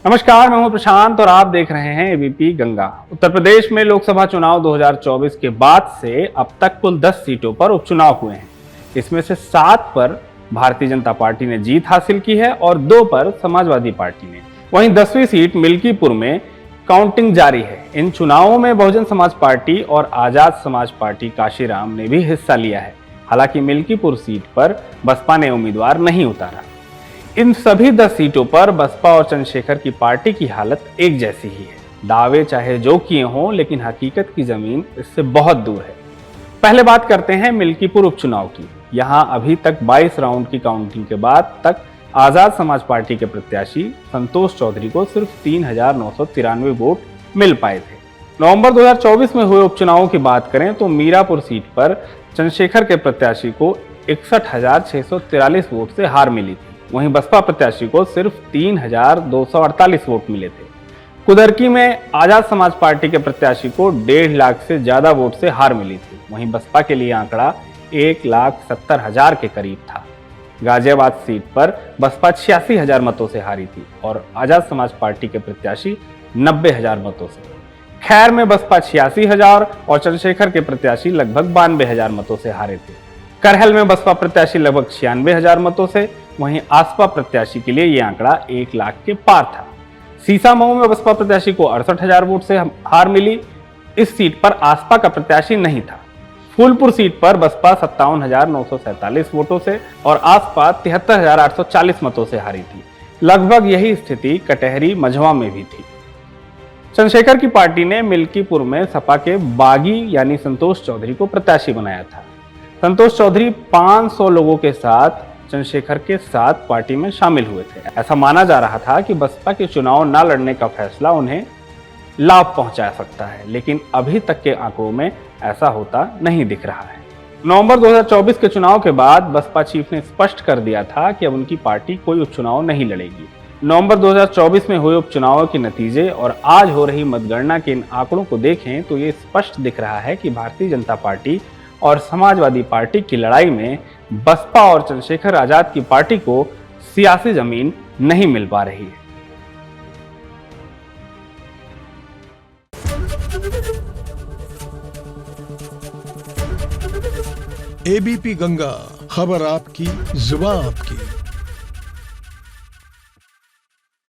नमस्कार, मैं हूं प्रशांत और आप देख रहे हैं एबीपी गंगा। उत्तर प्रदेश में लोकसभा चुनाव 2024 के बाद से अब तक कुल 10 सीटों पर उपचुनाव हुए हैं। इसमें से 7 पर भारतीय जनता पार्टी ने जीत हासिल की है और 2 पर समाजवादी पार्टी ने। वहीं 10वीं सीट मिल्कीपुर में काउंटिंग जारी है। इन चुनावों में बहुजन समाज पार्टी और आजाद समाज पार्टी काशीराम ने भी हिस्सा लिया है। हालांकि मिल्कीपुर सीट पर बसपा ने उम्मीदवार नहीं उतारा। इन सभी 10 सीटों पर बसपा और चंद्रशेखर की पार्टी की हालत एक जैसी ही है। दावे चाहे जो किए हों, लेकिन हकीकत की जमीन इससे बहुत दूर है। पहले बात करते हैं मिल्कीपुर उपचुनाव की। यहां अभी तक 22 राउंड की काउंटिंग के बाद तक आजाद समाज पार्टी के प्रत्याशी संतोष चौधरी को सिर्फ 3,993 वोट मिल पाए थे। नवंबर 2024 में हुए उपचुनावों की बात करें तो मीरापुर सीट पर चंद्रशेखर के प्रत्याशी को 61,643 वोट से हार मिली थी। वहीं बसपा प्रत्याशी को सिर्फ 3,248 वोट मिले थे। कुदरकी में आजाद समाज पार्टी के प्रत्याशी को 1.5 लाख से ज्यादा वोट से हार मिली थी। वहीं बसपा के लिए आंकड़ा 1,70,000 के करीब था। गाजियाबाद सीट पर बसपा 86,000 मतों से हारी थी और आजाद समाज पार्टी के प्रत्याशी 90,000 मतों से। खैर में बसपा 86,000 और चंद्रशेखर के प्रत्याशी लगभग 92,000 मतों से हारे थे। करहल में बसपा प्रत्याशी लगभग 96,000 मतों से, वहीं आसपा प्रत्याशी के लिए यह आंकड़ा 1 लाख के पार था। सीसामऊ में बसपा प्रत्याशी को 68,000 वोट से हार मिली। इस सीट पर आसपा का प्रत्याशी नहीं था। फूलपुर सीट पर बसपा 57,947 वोटों से और आसपा 73,840 मतों से हारी थी। लगभग यही स्थिति कटहरी मझवा में भी थी। चंद्रशेखर की पार्टी ने मिल्कीपुर में सपा के बागी यानी संतोष चौधरी को प्रत्याशी बनाया था। संतोष चौधरी 500 लोगों के साथ चंद्रशेखर के साथ पार्टी में शामिल हुए थे। ऐसा माना जा रहा था कि बसपा के चुनाव न लड़ने का फैसला उन्हें लाभ पहुंचा सकता है, लेकिन अभी तक के आंकड़ों में ऐसा होता नहीं दिख रहा है। नवंबर 2024 के चुनाव के बाद बसपा चीफ ने स्पष्ट कर दिया था कि अब उनकी पार्टी कोई उपचुनाव नहीं लड़ेगी। नवंबर 2024 में हुए उपचुनावों के नतीजे और आज हो रही मतगणना के इन आंकड़ों को देखें तो ये स्पष्ट दिख रहा है कि भारतीय जनता पार्टी और समाजवादी पार्टी की लड़ाई में बसपा और चंद्रशेखर आजाद की पार्टी को सियासी जमीन नहीं मिल पा रही है। एबीपी गंगा, खबर आपकी, जुबान आपकी।